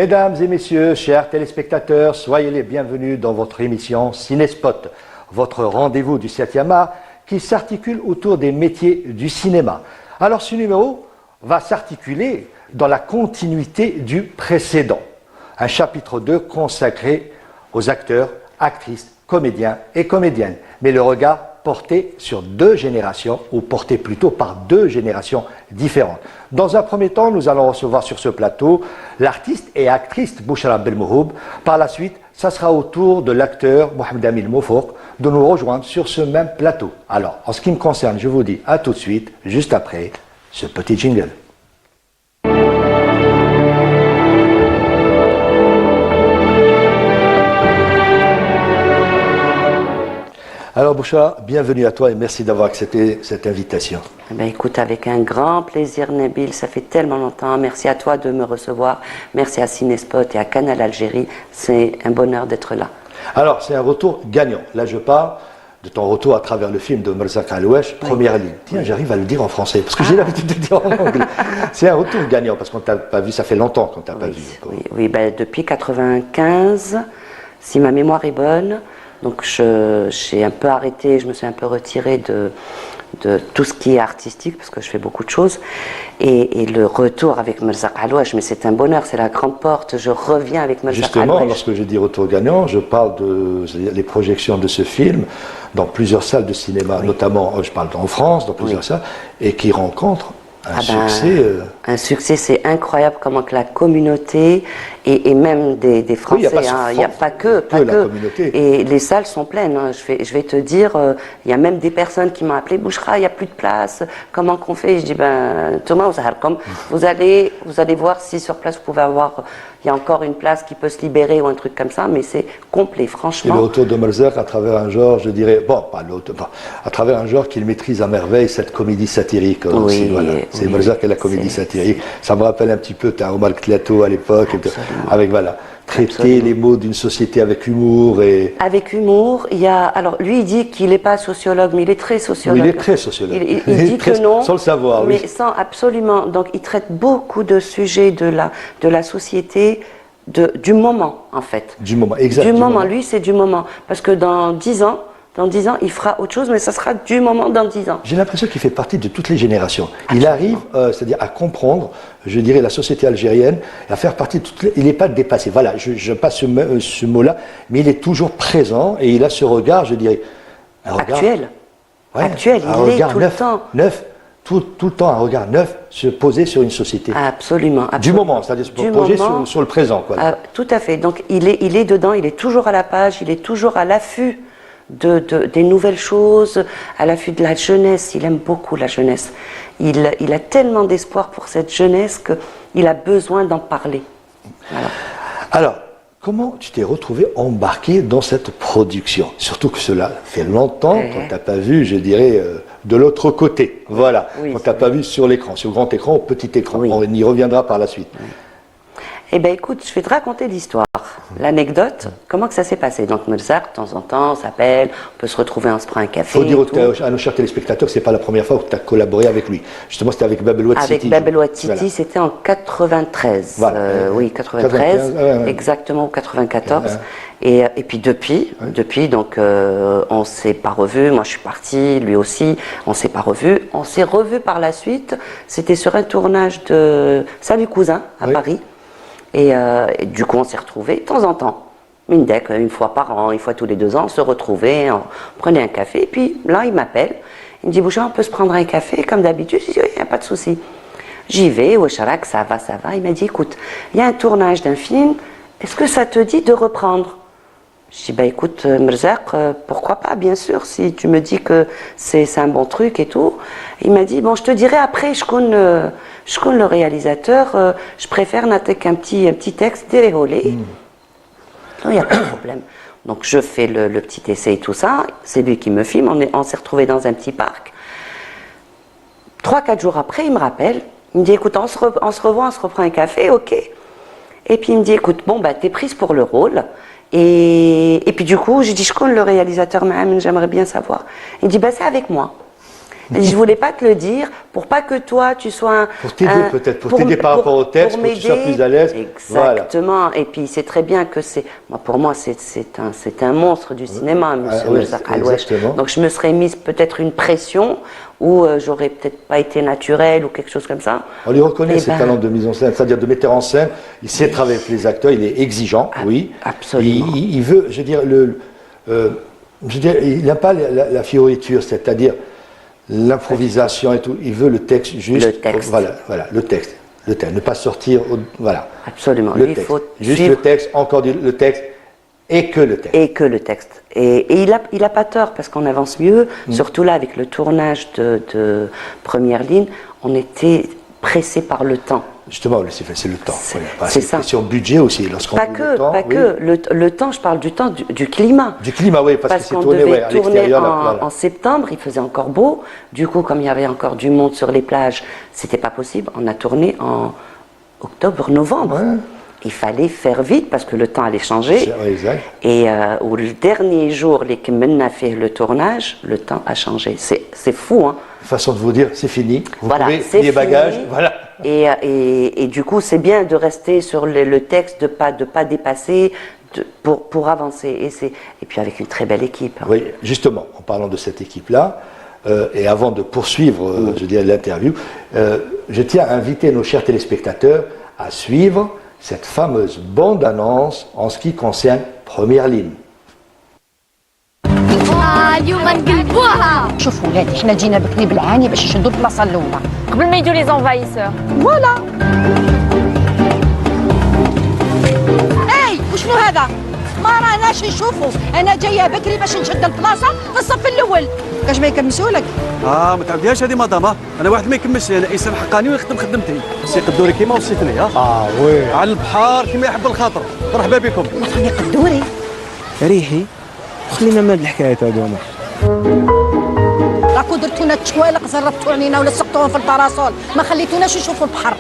Mesdames et messieurs, chers téléspectateurs, soyez les bienvenus dans votre émission Cinespot, votre rendez-vous du 7e art qui s'articule autour des métiers du cinéma. Alors ce numéro va s'articuler dans la continuité du précédent. Un chapitre 2 consacré aux acteurs, actrices, comédiens et comédiennes. Mais le regard porté sur deux générations, ou porté plutôt par deux générations différentes. Dans un premier temps, nous allons recevoir sur ce plateau l'artiste et actrice Bouchra Belmouhoub. Par la suite, ça sera au tour de l'acteur Mohamed Amil Moufouk de nous rejoindre sur ce même plateau. Alors, en ce qui me concerne, je vous dis à tout de suite, juste après ce petit jingle. Alors Bouchra, bienvenue à toi et merci d'avoir accepté cette invitation. Ben écoute, avec un grand plaisir Nabil, ça fait tellement longtemps. Merci à toi de me recevoir, merci à Cinespot et à Canal Algérie, c'est un bonheur d'être là. Alors c'est un retour gagnant, là je parle de ton retour à travers le film de Merzak Aloueche, Première ligne. Tiens, j'arrive à le dire en français, parce que j'ai l'habitude de le dire en anglais. C'est un retour gagnant, parce qu'on t'a pas vu, ça fait longtemps qu'on t'a pas vu. Oui, ben, depuis 95, si ma mémoire est bonne. Donc j'ai un peu arrêté, je me suis un peu retirée de tout ce qui est artistique, parce que je fais beaucoup de choses. Et le retour avec Merzak Aloueche, mais c'est un bonheur, c'est la grande porte, je reviens avec Merzak Aloueche. Justement, lorsque je dis retour gagnant, je parle des projections de ce film dans plusieurs salles de cinéma, notamment, je parle en France, dans plusieurs salles, et qui rencontrent un succès. Un succès, c'est incroyable comment que la communauté et même des Français, il n'y a pas que. La communauté. Et les salles sont pleines. Hein. Je vais te dire, il y a même des personnes qui m'ont appelé, Bouchra, il n'y a plus de place. Comment qu'on fait? Je dis, ben Thomas, vous allez voir si sur place vous pouvez avoir. Il y a encore une place qui peut se libérer ou un truc comme ça, mais c'est complet, franchement. Et le retour de Merzak à travers un genre, je dirais, à travers un genre qu'il maîtrise à merveille, cette comédie satirique aussi. Voilà. C'est Merzak et la comédie satirique. Ça me rappelle un petit peu Omar Tlato à l'époque, avec traiter les mots d'une société avec humour et. Avec humour, il y a. Alors lui, il dit qu'il n'est pas sociologue, mais il est très sociologue. Oui, il est très sociologue. Il dit que non. Sans le savoir, mais sans absolument. Donc il traite beaucoup de sujets de la société. Du moment, en fait. Du moment, exactement. Du moment, lui, c'est du moment. Parce que dans 10 ans, il fera autre chose, mais ça sera du moment dans 10 ans. J'ai l'impression qu'il fait partie de toutes les générations. Il arrive, c'est-à-dire à comprendre, je dirais, la société algérienne, et à faire partie de toutes les... Il n'est pas dépassé. Voilà, je passe ce mot-là, mais il est toujours présent, et il a ce regard, je dirais... Actuel. Ouais, actuel, il est tout le temps. Neuf. Tout le temps un regard neuf se poser sur une société. Absolument. Du moment, c'est-à-dire se poser sur le présent. Quoi. Tout à fait. Donc il est dedans, il est toujours à la page, il est toujours à l'affût des nouvelles choses, à l'affût de la jeunesse. Il aime beaucoup la jeunesse. Il a tellement d'espoir pour cette jeunesse qu'il a besoin d'en parler. Voilà. Alors, comment tu t'es retrouvé embarqué dans cette production? Surtout que cela fait longtemps qu'on ne t'a pas vu, je dirais, de l'autre côté. Voilà, qu'on ne t'a pas vu sur l'écran, sur grand écran ou petit écran. Oui. On y reviendra par la suite. Oui. Eh bien écoute, je vais te raconter l'histoire, l'anecdote, comment que ça s'est passé. Donc Merzak, de temps en temps, on s'appelle, on peut se retrouver, on se prend un café. Il faut dire à nos chers téléspectateurs que ce n'est pas la première fois que tu as collaboré avec lui. Justement, c'était avec Babel Ouattiti. Avec Babel Ouattiti, c'était en 93. Voilà. Oui, 93, exactement, ou 94. Et puis depuis, donc on ne s'est pas revus, moi je suis partie, lui aussi, on ne s'est pas revus. On s'est revus par la suite, c'était sur un tournage de Salut Cousin à Paris. Et du coup, on s'est retrouvés de temps en temps. Une fois par an, une fois tous les 2 ans, on se retrouvait, on prenait un café. Et puis là, il m'appelle. Il me dit, Bouchra, on peut se prendre un café comme d'habitude? Je dis, oui, il n'y a pas de souci. J'y vais, Wecharak, ça va. Il m'a dit, écoute, il y a un tournage d'un film, est-ce que ça te dit de reprendre? Je dis, écoute, Merzak, pourquoi pas, bien sûr, si tu me dis que c'est un bon truc et tout. Il m'a dit, bon, je te dirai après, je connais le réalisateur, je préfère n'attaquer qu'un petit texte déroulé. Non, il n'y a pas de problème. Donc, je fais le petit essai et tout ça. C'est lui qui me filme. On s'est retrouvés dans un petit parc. 3-4 jours après, il me rappelle. Il me dit, écoute, on se revoit, on se reprend un café, ok. Et puis, il me dit, écoute, bon, t'es prise pour le rôle. Et puis du coup, j'ai dit, je connais le réalisateur, j'aimerais bien savoir. Il dit, c'est avec moi. Je voulais pas te le dire pour pas que toi tu sois pour t'aider peut-être, pour t'aider par rapport au texte, pour que tu sois plus à l'aise. Exactement. Voilà. Et puis c'est très bien que pour moi c'est un monstre du cinéma, Monsieur Merzak Alwesh. Donc je me serais mise peut-être une pression où j'aurais peut-être pas été naturelle ou quelque chose comme ça. On lui reconnaît ses talents de mise en scène, c'est-à-dire de metteur en scène. Il sait travailler avec les acteurs, il est exigeant, oui. Absolument. Il veut, je veux dire, il n'a pas la fioriture, c'est-à-dire l'improvisation et tout. Il veut le texte juste. Le texte. Voilà, le texte. Ne pas sortir, voilà. Absolument. Le texte. Juste le texte, encore le texte. Et que le texte. Et que le texte. Et il a pas tort parce qu'on avance mieux. Surtout là, avec le tournage de Première Ligne, on était pressé par le temps. Justement, c'est le temps. C'est ça. C'est sur budget aussi. Pas que. Le temps, je parle du temps du climat. Du climat, oui, parce que c'est tourné à l'extérieur. En septembre, il faisait encore beau. Du coup, comme il y avait encore du monde sur les plages, c'était pas possible. On a tourné en octobre, novembre. Ouais. Il fallait faire vite parce que le temps allait changer. Exact. Et au dernier jour, les Kemenna fait le tournage, le temps a changé. C'est fou, hein. Façon de vous dire, c'est fini. Vous pouvez c'est les bagages. Voilà. Et du coup, c'est bien de rester sur le texte, de pas dépasser, pour avancer. Et puis avec une très belle équipe. Hein. Oui, justement, en parlant de cette équipe-là, et avant de poursuivre, je dirais, l'interview, je tiens à inviter nos chers téléspectateurs à suivre cette fameuse bande-annonce en ce qui concerne Première Ligne. اليوم نقلبوها. شوفوا ولادي حنا جينا بكري بالعاني باش نشدوا البلاصه الاولى قبل ما يجوا لي زونفايسور. فوالا. اي وشنو هذا؟ ما راناش نشوفوا، انا جايه بكري باش نشد البلاصه في الصف الاول. كاش ما يكمسوا لك؟ ما تعاوديهاش هذه مدام، انا واحد ما يكملش، انا انسان حقاني ونخدم خدمتي. سي قدوري كيما وصيتني وي على البحر كيما يحب الخاطر. مرحبا بكم. مرحبا قدوري. ريحي خلينا من هاد الحكايات هادوما. راكو درتونا التشوالق زربتوا علينا ولا سقطوهم في الباراسول، ما خليتوناش نشوفوا البحر.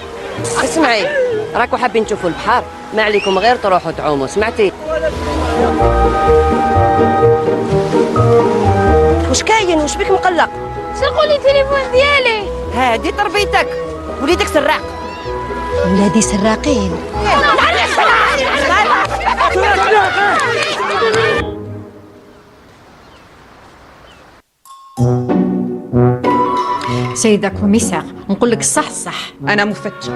اسمعي راكو حابين تشوفوا البحر، ما عليكم غير تروحوا تعوموا، سمعتي؟ واش كاين؟ واش بك مقلق؟ سرقوا لي التليفون ديالي. هادي تربيتك، وليدك سراق. ولادي سراقين. سيدة كوميسار نقول لك الصح أنا مفتشة.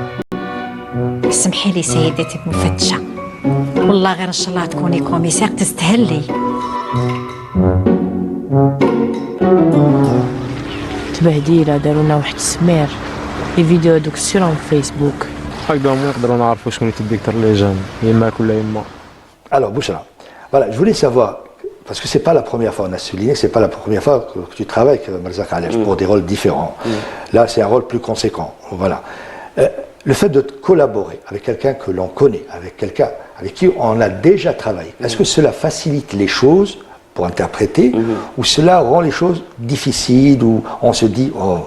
اسمحي لي سيدتي مفتشة، والله غير إن شاء الله تكوني كوميسار تستهلي. تبهديلة داروا لنا واحد السمير لي فيديو هذوك سيرهم فيسبوك هكذا هما يقدروا نعرفوا شكون الديكتور اللي جان يماك ولا يما. Alors Bouchra, voilà, je voulais savoir, parce que c'est pas la première fois, on a souligné, c'est pas la première fois que tu travailles avec Merzak Alwesh pour des rôles différents. Là, c'est un rôle plus conséquent. Voilà. Le fait de collaborer avec quelqu'un que l'on connaît, avec quelqu'un avec qui on a déjà travaillé, est-ce que cela facilite les choses pour interpréter, ou cela rend les choses difficiles, où on se dit, oh,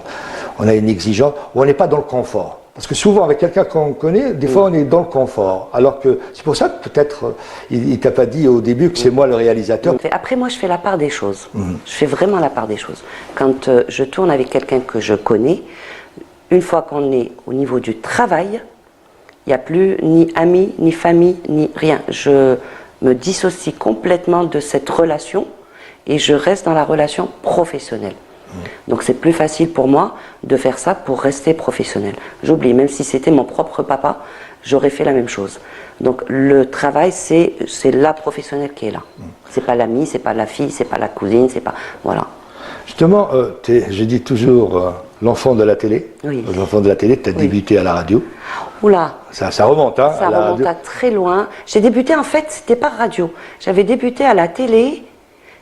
on a une exigence, ou on n'est pas dans le confort? Parce que souvent, avec quelqu'un qu'on connaît, des fois, on est dans le confort. Alors que c'est pour ça que peut-être, il ne t'a pas dit au début que c'est moi le réalisateur. Après, moi, je fais la part des choses. Je fais vraiment la part des choses. Quand je tourne avec quelqu'un que je connais, une fois qu'on est au niveau du travail, il n'y a plus ni amis, ni famille, ni rien. Je me dissocie complètement de cette relation et je reste dans la relation professionnelle. Donc c'est plus facile pour moi de faire ça pour rester professionnel. J'oublie, même si c'était mon propre papa, j'aurais fait la même chose. Donc le travail, c'est la professionnelle qui est là. C'est pas l'ami, c'est pas la fille, c'est pas la cousine, c'est pas... Voilà. Justement, je dis toujours l'enfant de la télé. Oui. L'enfant de la télé, tu as débuté à la radio. Oula. Ça remonte, hein. Ça remonte à très loin. J'ai débuté, en fait, c'était pas radio. J'avais débuté à la télé.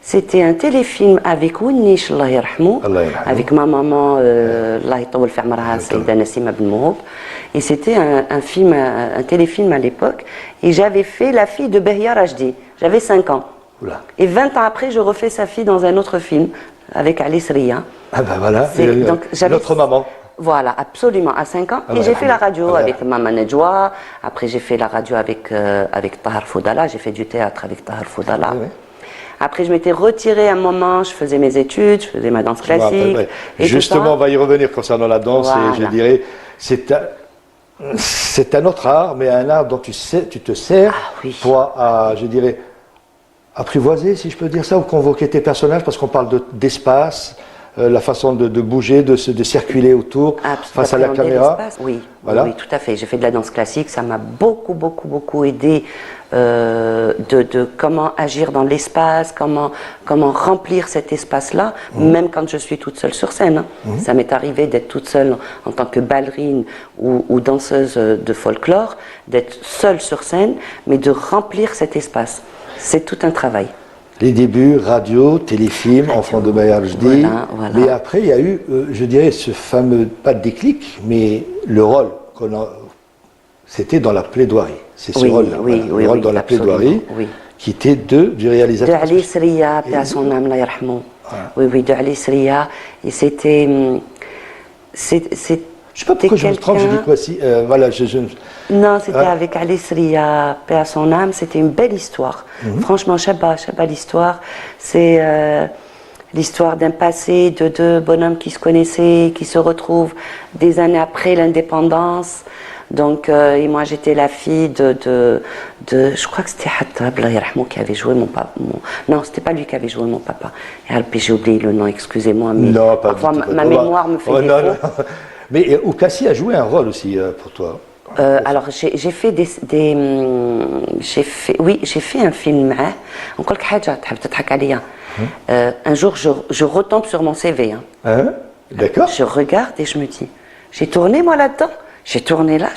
C'était un téléfilm avec Winnish, Allah yarhamou, avec ma maman, Allah ytawal fi amraha, Saïda Nassima Ben Mouhoub. Et c'était un téléfilm à l'époque. Et j'avais fait la fille de Behia Rajdi. J'avais 5 ans. Oula. Et 20 ans après, je refais sa fille dans un autre film avec Alice Ria. Ah ben voilà, notre maman. Voilà, absolument, à 5 ans. Et j'ai fait la radio avec Maman Nedjoua. Après, j'ai fait la radio avec Tahar Foudala. J'ai fait du théâtre avec Tahar Foudala. Après, je m'étais retirée un moment, je faisais mes études, je faisais ma danse classique. Et justement, on va y revenir concernant la danse, voilà. Et je dirais, c'est un autre art, mais un art dont tu te sers pour, je dirais, apprivoiser, si je peux dire ça, ou convoquer tes personnages, parce qu'on parle d'espace, la façon de bouger, de circuler autour, face à la caméra. Oui, voilà. Oui, tout à fait. J'ai fait de la danse classique, ça m'a beaucoup aidé de comment agir dans l'espace, comment remplir cet espace-là, même quand je suis toute seule sur scène. Ça m'est arrivé d'être toute seule en tant que ballerine ou danseuse de folklore, d'être seule sur scène, mais de remplir cet espace. C'est tout un travail. Les débuts, radio, téléfilm, Enfant de Maya Jdi. Voilà. Mais après, il y a eu, je dirais, ce fameux, pas de déclic, mais le rôle c'était dans la plaidoirie. C'est ce rôle-là. Le rôle dans la plaidoirie, qui était du réalisateur. De Ali Sriya, paix à son âme, la yarhamou. Oui, de Ali Sriya. Et c'était. Je ne sais pas pourquoi je me trompe, je dis quoi si. Voilà, Non, c'était avec Ali Sriya, paix à son âme. C'était une belle histoire. Franchement, Shabba l'histoire. C'est l'histoire d'un passé de deux bonhommes qui se connaissaient, qui se retrouvent des années après l'indépendance. Donc, et moi j'étais la fille de je crois que c'était Hattab, qui avait joué mon papa. Non, c'était pas lui qui avait joué mon papa. Et j'ai oublié le nom, excusez-moi. Mais non, pas parfois ma mémoire me fait défaut. Non. Mais Oukassi a joué un rôle aussi pour toi. Alors j'ai fait j'ai fait un film. Encore un jour je retombe sur mon CV. D'accord. Je regarde et je me dis, j'ai tourné moi là-dedans. J'ai tourné là,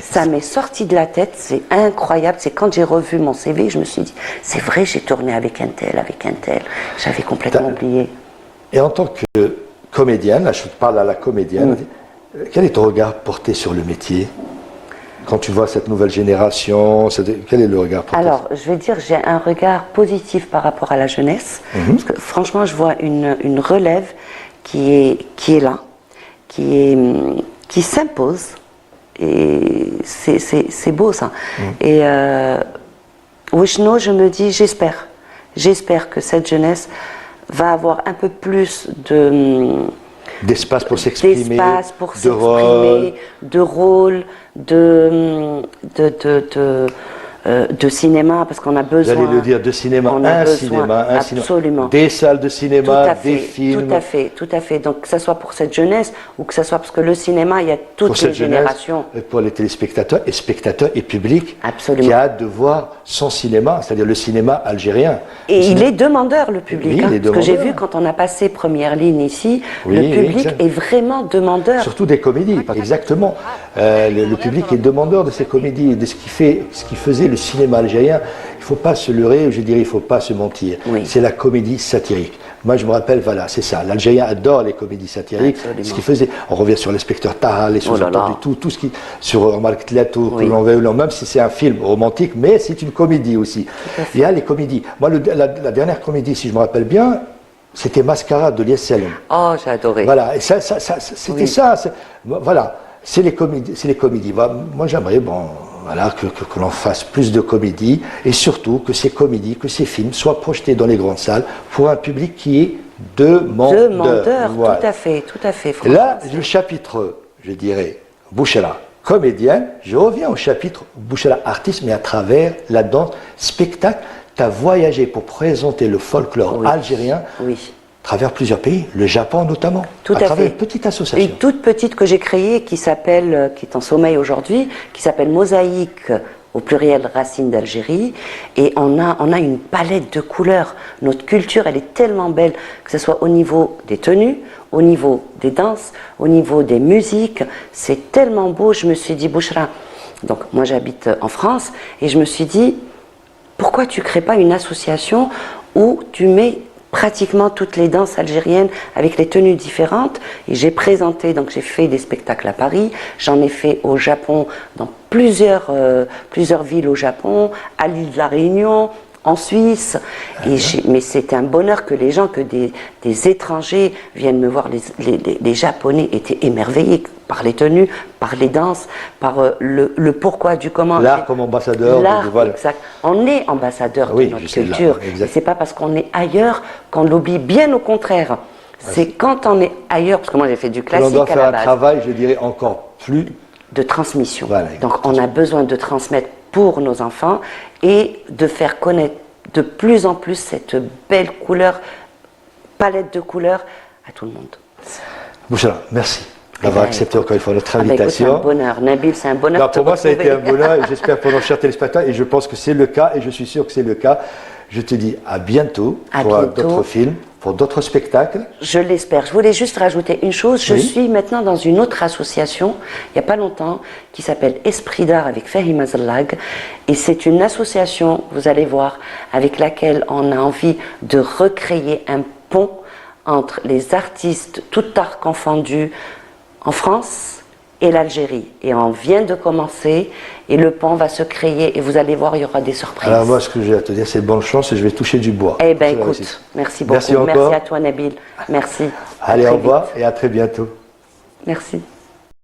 ça m'est sorti de la tête, c'est incroyable. C'est quand j'ai revu mon CV, je me suis dit, c'est vrai, j'ai tourné avec un tel. J'avais complètement oublié. Et en tant que comédienne, là je parle à la comédienne, quel est ton regard porté sur le métier? Quand tu vois cette nouvelle génération, quel est le regard porté? Alors, je vais dire, j'ai un regard positif par rapport à la jeunesse. Parce que franchement, je vois une relève qui est là. Qui s'impose, et c'est beau ça. Et Wishno, je me dis, j'espère que cette jeunesse va avoir un peu plus d'espace pour s'exprimer, de rôle, de cinéma, parce qu'on a besoin. J'allais le dire, de cinéma, absolument. Des salles de cinéma, des films. Tout à fait. Donc que ce soit pour cette jeunesse, ou que ce soit parce que le cinéma, il y a toutes les générations. Pour les téléspectateurs et publics, absolument. Qui a hâte de voir son cinéma, c'est-à-dire le cinéma algérien. Et il est demandeur, le public. Parce que j'ai vu quand on a passé première ligne ici, le public est vraiment demandeur. Surtout des comédies, exactement. Le public est demandeur de ces comédies, de ce qui faisait le cinéma algérien. Il ne faut pas se leurrer, je dirais, il ne faut pas se mentir. C'est la comédie satirique. Moi, je me rappelle, voilà, c'est ça. L'Algérien adore les comédies satiriques. Absolument. Ce qui faisait, on revient sur l'inspecteur Taha, les sous-entendus, tout ce qui, sur Omar Ktlatou, que l'on veut, même si c'est un film romantique, mais c'est une comédie aussi. Il y a les comédies. Moi, la dernière comédie, si je me rappelle bien, c'était Mascarade de Lies Salem. Oh, j'ai adoré. Voilà, et c'était ça. Voilà, c'est les comédies. Moi, j'aimerais, voilà, que l'on fasse plus de comédies, et surtout que ces comédies, que ces films soient projetés dans les grandes salles pour un public qui est demandeur. Voilà. Tout à fait. Là, le chapitre, je dirais, Bouchra, comédienne, je reviens au chapitre Bouchra, artiste, mais à travers la danse, spectacle. Tu as voyagé pour présenter le folklore algérien. À travers plusieurs pays, le Japon notamment, à travers une petite association. Une toute petite que j'ai créée qui est en sommeil aujourd'hui, qui s'appelle Mosaïque, au pluriel Racines d'Algérie, et on a une palette de couleurs. Notre culture, elle est tellement belle, que ce soit au niveau des tenues, au niveau des danses, au niveau des musiques, c'est tellement beau. Je me suis dit, Bouchra, donc moi j'habite en France, et je me suis dit, pourquoi tu ne crées pas une association où tu mets pratiquement toutes les danses algériennes avec les tenues différentes? Et j'ai présenté, donc j'ai fait des spectacles à Paris, j'en ai fait au Japon, dans plusieurs villes au Japon, à l'île de la Réunion, en Suisse. Mais c'était un bonheur que des étrangers viennent me voir. Les Japonais étaient émerveillés par les tenues, par les danses, par le pourquoi du comment. L'art comme ambassadeur. L'art, exact. On est ambassadeur de notre culture. C'est pas parce qu'on est ailleurs qu'on l'oublie, bien au contraire. C'est quand on est ailleurs, parce que moi j'ai fait du classique à la base. On doit faire un travail, je dirais, encore plus... de transmission. Voilà, donc on a besoin de transmettre pour nos enfants et de faire connaître de plus en plus cette belle couleur, palette de couleurs à tout le monde. Bouchra, merci d'avoir accepté encore une fois notre invitation. C'est un bonheur, Nabil, c'est un bonheur. Pour moi, ça a été un bonheur, et j'espère pour nos chers téléspectateurs, et je pense que c'est le cas, et je suis sûr que c'est le cas. Je te dis à bientôt pour d'autres films, pour d'autres spectacles. Je l'espère. Je voulais juste rajouter une chose. Je suis maintenant dans une autre association, il n'y a pas longtemps, qui s'appelle Esprit d'Art avec Fahima Zallag. Et c'est une association, vous allez voir, avec laquelle on a envie de recréer un pont entre les artistes, tout art confondu, en France et l'Algérie. Et on vient de commencer et le pont va se créer et vous allez voir, il y aura des surprises. Alors moi, ce que j'ai à te dire, c'est bonne chance et je vais toucher du bois. Eh bien écoute, merci beaucoup. Merci à toi Nabil. Merci. Allez, au revoir et à très bientôt. Merci.